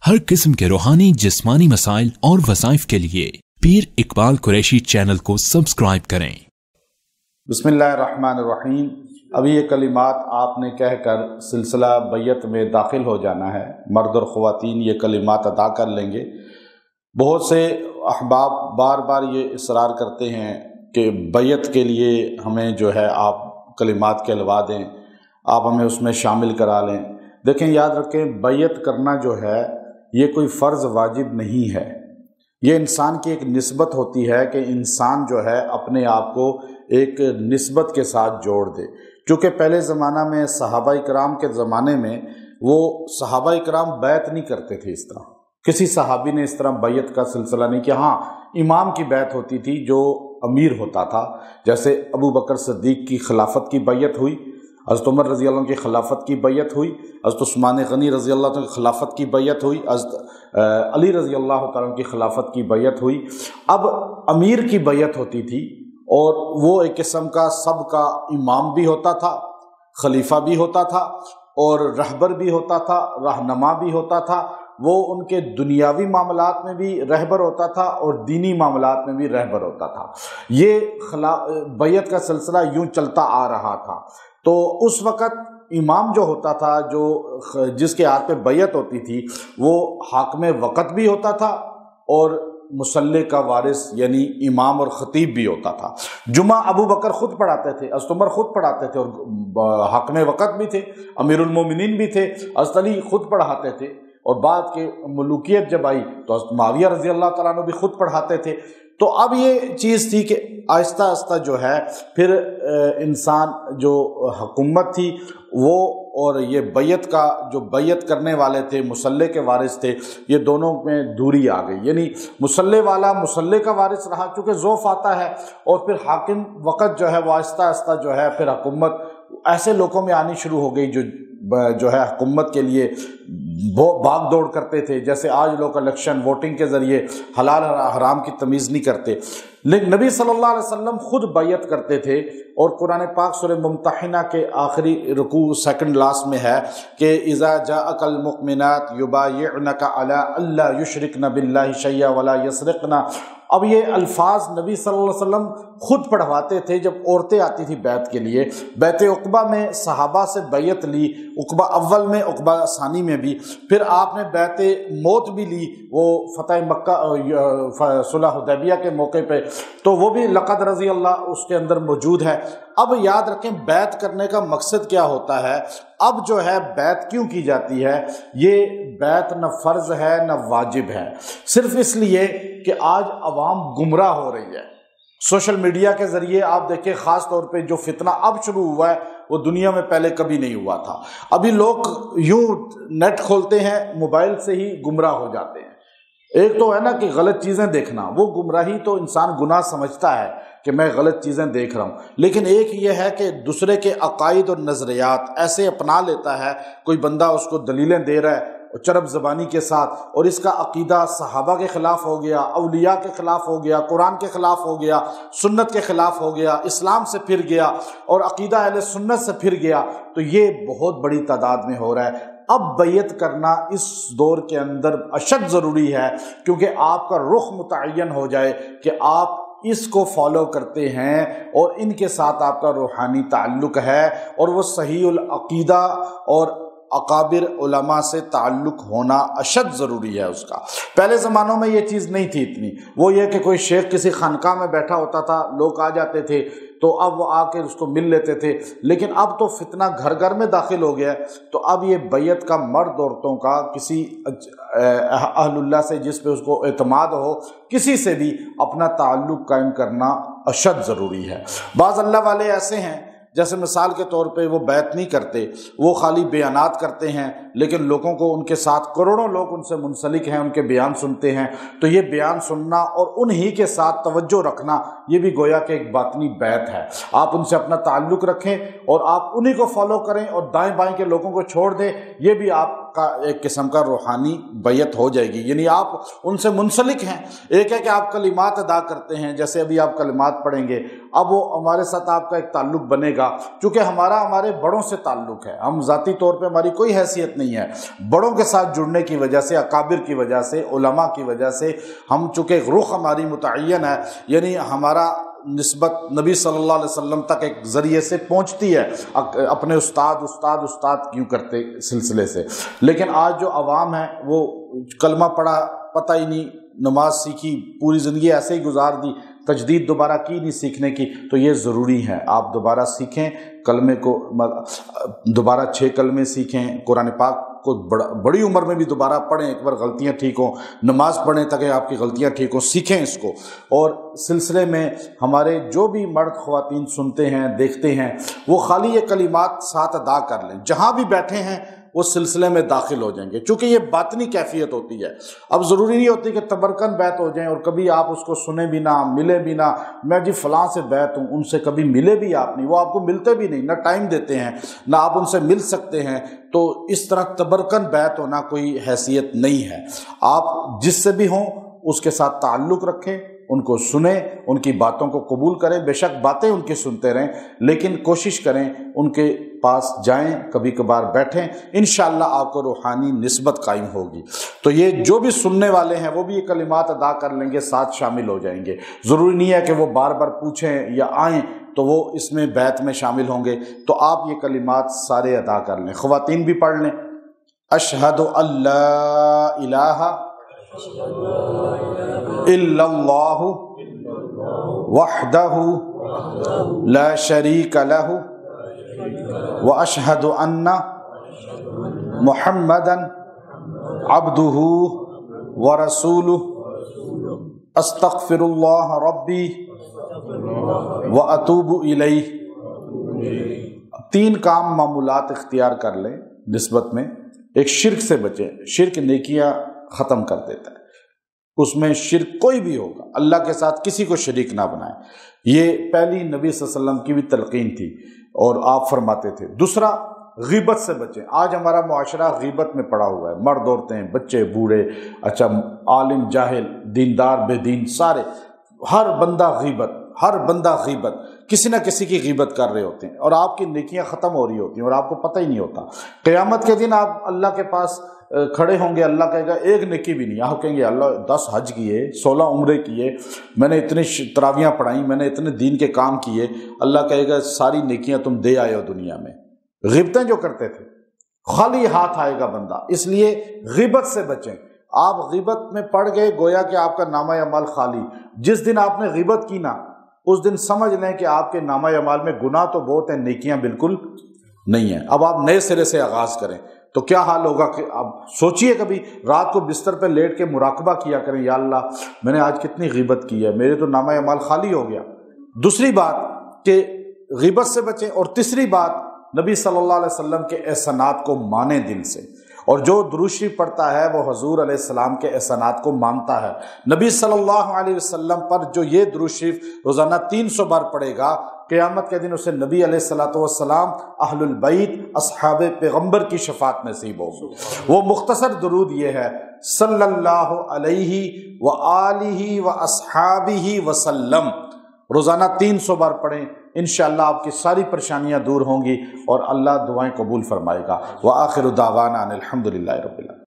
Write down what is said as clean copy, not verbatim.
हर किस्म के रूहानी जिस्मानी मसाइल और वज़ाइफ के लिए पीर इकबाल कुरैशी चैनल को सब्सक्राइब करें। बिस्मिल्लाहिर्रहमानिर्रहीम। अभी ये कलिमात आपने कहकर सिलसिला बैयत में दाखिल हो जाना है। मर्द और ख़वातीन ये कलिमात अदा कर लेंगे। बहुत से अहबाब बार बार ये इसरार करते हैं कि बैयत के लिए हमें जो है आप कलिमात कहलवा दें, आप हमें उसमें शामिल करा लें। देखें, याद रखें, बैयत करना जो है ये कोई फ़र्ज़ वाजिब नहीं है। ये इंसान की एक निस्बत होती है कि इंसान जो है अपने आप को एक निस्बत के साथ जोड़ दे। चूँकि पहले ज़माना में सहाबा इकराम के ज़माने में वो सहाबा इकराम बैत नहीं करते थे। इस तरह किसी सहाबी ने इस तरह बैत का सिलसिला नहीं किया। हाँ, इमाम की बैत होती थी जो अमीर होता था। जैसे अबू बकर सिद्दीक़ की खिलाफत की बैत हुई, हज़रत उमर रज़ी अल्लाह की खिलाफत की बैत हुई, हज़रत उस्मान गनी रज़ी अल्लाह की खिलाफत की बैत हुई, हज़रत अली रज़ी अल्लाह तआला की खिलाफत की बैत हुई। अब अमीर की बैत होती थी और वो एक किस्म का सबका इमाम भी होता था, खलीफा भी होता था और रहबर भी होता था, रहनुमा भी होता था। वो उनके दुनियावी मामलात में भी रहबर होता था और दीनी मामलात में भी रहबर होता था। ये बैयत का सिलसिला यूं चलता आ रहा था। तो उस वक़्त इमाम जो होता था, जो जिसके हाथ पे बैयत होती थी, वो हाकिम वक़्त भी होता था और मुसल्ले का वारिस यानी इमाम और ख़तीब भी होता था। जुमा अबू बकर खुद पढ़ाते थे, हज़रत उमर खुद पढ़ाते थे और हाकिम वक़्त भी थे, अमीरुल मोमिनीन भी थे, हज़रत अली खुद पढ़ाते थे। और बाद के मलूकियत जब आई तो हज़रत मुआविया रज़ी अल्लाह तआला अन्हु भी खुद पढ़ाते थे। तो अब ये चीज़ थी कि आहिस्ता आहिस्ता जो है फिर इंसान जो हुकूमत थी वो और ये बैयत का जो बैयत करने वाले थे, मुसल्ले के वारिस थे, ये दोनों में दूरी आ गई। यानी मुसल्ले वाला मुसल्ले का वारिस रहा चूँकि ज़ौफ़ आता है, और फिर हाकिम वक़्त जो है वो आहिस्ता आहिस्ता जो है फिर हुकूमत ऐसे लोगों में आनी शुरू हो गई जो है हुकूमत के लिए भाग दौड़ करते थे। जैसे आज लोग इलेक्शन वोटिंग के ज़रिए हलाल हराम की तमीज़ नहीं करते, लेकिन नबी सल्लल्लाहु अलैहि वसल्लम खुद बैयत करते थे। और कुरान पाक सूरह मुम्तहिना के आखिरी रुकू सेकंड लास्ट में है कि इज़ा जाअकल मुमिनात युबायिअनका अला अल्ला युशरिकना बिल्लाहि शैया वला यसरिकना। अब ये अल्फाज नबी सल्लल्लाहु अलैहि वसल्लम खुद पढ़वाते थे जब औरतें आती थी बैत के लिए। बैत उक़बा में सहाबा से बैयत ली, उक़बा अव्वल में, उक़बा सानी में भी। फिर आपने बैत मौत भी ली वो फ़तह मक्का सुलह हुदैबिया के मौके पे, तो वो भी लक़द रज़ी अल्लाह उसके अंदर मौजूद है। अब याद रखें, बैत करने का मकसद क्या होता है। अब जो है बैत क्यों की जाती है, ये बैत न फ़र्ज़ है न वाजिब है, सिर्फ इसलिए कि आज अवाम गुमराह हो रही है। सोशल मीडिया के ज़रिए आप देखिए, ख़ास तौर पे जो फितना अब शुरू हुआ है वो दुनिया में पहले कभी नहीं हुआ था। अभी लोग यूं नेट खोलते हैं, मोबाइल से ही गुमराह हो जाते हैं। एक तो है ना कि गलत चीज़ें देखना, वो गुमराही तो इंसान गुनाह समझता है कि मैं गलत चीज़ें देख रहा हूँ, लेकिन एक ये है कि दूसरे के अकायद और नज़रियात ऐसे अपना लेता है। कोई बंदा उसको दलीलें दे रहा है चरब ज़बानी के साथ, और इसका अकीदा सहाबा के ख़िलाफ़ हो गया, औलिया के ख़िलाफ़ हो गया, कुरान के ख़िलाफ़ हो गया, सुन्नत के ख़िलाफ़ हो गया, इस्लाम से फिर गया और अकीदा अहले सुन्नत से फिर गया। तो ये बहुत बड़ी तादाद में हो रहा है। अब बैयत करना इस दौर के अंदर अशद ज़रूरी है, क्योंकि आपका रुख मुतय्यन हो जाए कि आप इसको फॉलो करते हैं और इनके साथ आपका रूहानी ताल्लुक़ है, और वो सहीउल अक़ीदा और अकाबिर उलमा से ताल्लुक़ होना अशद ज़रूरी है उसका। पहले ज़मानों में ये चीज़ नहीं थी इतनी। वो ये कि कोई शेख किसी खानका में बैठा होता था, लोग आ जाते थे तो अब वो आके उसको मिल लेते थे, लेकिन अब तो फितना घर घर में दाखिल हो गया। तो अब ये बैयत का मर्द औरतों का किसी अहलुल्लाह से जिस पे उसको एतमाद हो, किसी से भी अपना ताल्लुक़ कायम करना अशद ज़रूरी है। बाज़ अल्लाह वाले ऐसे हैं, जैसे मिसाल के तौर पे वो बैत नहीं करते, वो खाली बयानात करते हैं, लेकिन लोगों को उनके साथ करोड़ों लोग उनसे मुंसलिक हैं, उनके बयान सुनते हैं। तो ये बयान सुनना और उन्हीं के साथ तवज्जो रखना, ये भी गोया कि एक बातनी बैत है। आप उनसे अपना ताल्लुक़ रखें और आप उन्हीं को फॉलो करें और दाएं बाएं के लोगों को छोड़ दें, ये भी आप کا ایک قسم کا روحانی بیعت ہو جائے گی، یعنی آپ ان سے منسلک ہیں۔ ایک ہے کہ آپ کلمات ادا کرتے ہیں، جیسے ابھی آپ کلمات پڑھیں گے، اب وہ ہمارے ساتھ آپ کا ایک تعلق بنے گا، چونکہ ہمارے بڑوں سے تعلق ہے، ہم ذاتی طور پہ ہماری کوئی حیثیت نہیں ہے، بڑوں کے ساتھ جڑنے کی وجہ سے، اکابر کی وجہ سے، علماء کی وجہ سے ہم چونکہ رخ ہماری متعین ہے، یعنی ہمارا نسبت نبی صلی اللہ علیہ وسلم تک ایک ذریعے سے پہنچتی ہے، اپنے استاد کیوں کرتے سلسلے سے۔ لیکن آج جو عوام ہے وہ کلمہ پڑھا، پتہ ہی نہیں، نماز سیکھی، پوری زندگی ایسے ہی گزار دی، تجدید دوبارہ کی نہیں سیکھنے کی، تو یہ ضروری ہے آپ دوبارہ سیکھیں کلمے کو، دوبارہ 6 کلمے سیکھیں، قرآن پاک کو بڑی عمر میں بھی دوبارہ پڑھیں، ایک بار غلطیاں ٹھیک ہوں، نماز پڑھیں تاکہ آپ کی غلطیاں ٹھیک ہوں، سیکھیں اس کو۔ اور سلسلے میں ہمارے جو بھی مرد خواتین سنتے ہیں دیکھتے ہیں، وہ خالی یہ کلمات ساتھ ادا کر لیں، جہاں بھی بیٹھے ہیں وہ سلسلے میں داخل ہو جائیں گے، چونکہ یہ باطنی کیفیت ہوتی ہے۔ اب ضروری نہیں ہوتی کہ تبرکن بیعت ہو جائیں اور کبھی آپ اس کو سنیں بھی نہ، ملے بھی نہ، میں جی فلاں سے بیعت ہوں، ان سے کبھی ملے بھی آپ نہیں، وہ آپ کو ملتے بھی نہیں، نہ ٹائم دیتے ہیں، نہ آپ ان سے مل سکتے ہیں، تو اس طرح تبرکن بیعت ہونا کوئی حیثیت نہیں ہے۔ آپ جس سے بھی ہوں اس کے ساتھ تعلق رکھیں، ان کو سنیں، ان کی باتوں کو قبول کریں، بے شک باتیں ان کی سنتے رہیں، لیکن کوشش کریں ان کے پاس جائیں، کبھی کبھار بیٹھیں، انشاءاللہ آپ کو روحانی نسبت قائم ہوگی۔ تو یہ جو بھی سننے والے ہیں وہ بھی یہ کلمات ادا کر لیں گے، ساتھ شامل ہو جائیں گے۔ ضروری نہیں ہے کہ وہ بار بار پوچھیں یا آئیں تو وہ اس میں بیعت میں شامل ہوں گے، تو آپ یہ کلمات سارے ادا کر لیں۔ خواتین بھی پڑھ لیں، اشہد ان لا الہ الا اللہ وحدہ لا شریک لہ واشہد ان محمدا عبدہ ورسولہ استغفر اللہ ربی واتوب الیہ۔ 3 کام معمولات اختیار کر لیں نسبت میں۔ ایک شرک سے بچیں، شرک نیکیاں ختم کر دیتا ہے، اس میں شرک کوئی بھی ہوگا، اللہ کے ساتھ کسی کو شریک نہ بنائیں، یہ پہلی نبی صلی اللہ علیہ وسلم کی بھی تلقین تھی اور آپ فرماتے تھے۔ دوسرا، غیبت سے بچیں۔ آج ہمارا معاشرہ غیبت میں پڑا ہوا ہے، مرد عورتیں، بچے بوڑھے، اچھا عالم جاہل، دیندار بے دین، سارے، ہر بندہ غیبت، کسی نہ کسی کی غیبت کر رہے ہوتے ہیں، اور آپ کی نیکیاں ختم ہو رہی ہوتی ہیں اور آپ کو پتہ ہی نہیں ہوتا۔ قیامت کے دن آپ اللہ کے پاس کھڑے ہوں گے، اللہ کہے گا ایک نیکی بھی نہیں، آپ کہیں گے اللہ 10 حج کیے، 16 عمرے کیے، میں نے اتنی تراویحاں پڑھائیں، میں نے اتنے دین کے کام کیے، اللہ کہے گا ساری نیکیاں تم دے آئے ہو دنیا میں۔ غیبتیں جو کرتے تھے، خالی ہاتھ آئے گا بندہ، اس لیے غیبت سے بچیں۔ آپ غیبت میں پڑ گئے، گویا کہ آپ کا نامہ اعمال خالی۔ جس دن آپ نے غیبت کی نا، اس دن سمجھ لیں کہ آپ کے نامہ اعمال میں گناہ تو بہت ہیں، نیکیاں بالکل نہیں ہیں۔ اب آپ نئے سرے سے آغاز کریں تو کیا حال ہوگا کہ اب سوچئے، کبھی رات کو بستر پہ لیٹ کے مراقبہ کیا کریں، یا اللہ میں نے آج کتنی غیبت کی ہے، میرے تو نامہ اعمال خالی ہو گیا۔ دوسری بات کہ غیبت سے بچیں، اور تیسری بات نبی صلی اللہ علیہ وسلم کے احسانات کو مانیں دل سے، اور جو درود شریف پڑھتا ہے وہ حضور علیہ السلام کے احسانات کو مانتا ہے۔ نبی صلی اللہ علیہ وسلم پر جو یہ درود شریف روزانہ 300 بار پڑھے گا، قیامت کے دن اسے نبی علیہ السلام، اہل البیت، اصحاب پیغمبر کی شفاعت نصیب ہوگی۔ وہ مختصر درود یہ ہے، صلی اللہ علیہ وآلہ واصحابہ وسلم، روزانہ 300 بار پڑھیں، انشاءاللہ آپ کی ساری پریشانیاں دور ہوں گی اور اللہ دعائیں قبول فرمائے گا۔ وآخر دعوانا ان الحمدللہ رب العالمین۔